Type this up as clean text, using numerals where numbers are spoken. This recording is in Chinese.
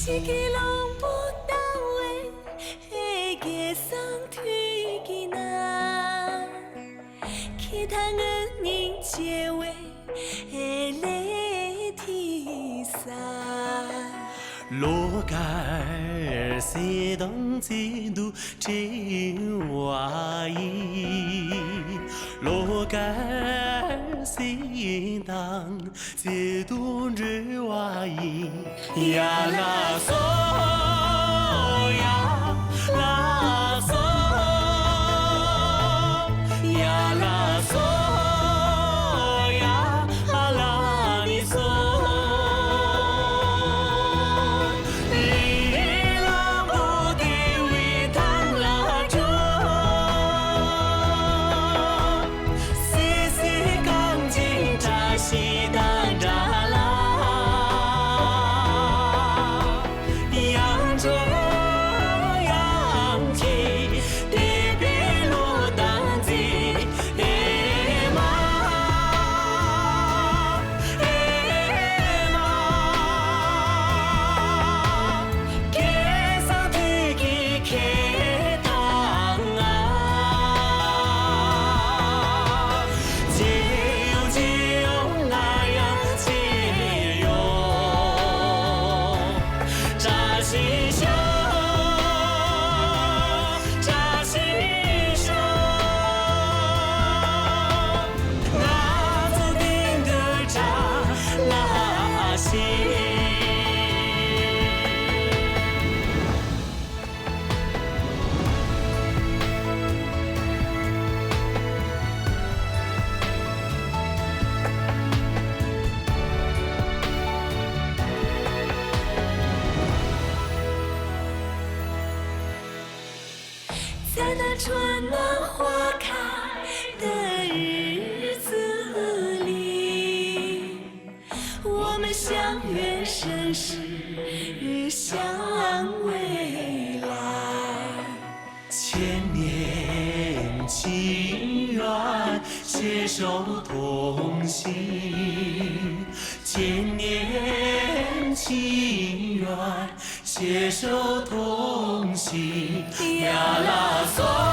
一个拢不到的月送推囡仔，去谈恩人结话的礼天山。路杆西东进度真华意，路杆西东进度真华意，呀啦嗦呀啦嗦呀啦嗦呀啦你嗦。西单扎拉，扬州扬起的比路当地哎妈哎妈，给上推给开堂啊，借用借用。那样借用，扎西胸，扎西胸，那注定的扎拉西。在那春暖花开的日子里，我们相约生死相未来。千年情缘携手同行，千年情缘携手同行，呀啦嗦。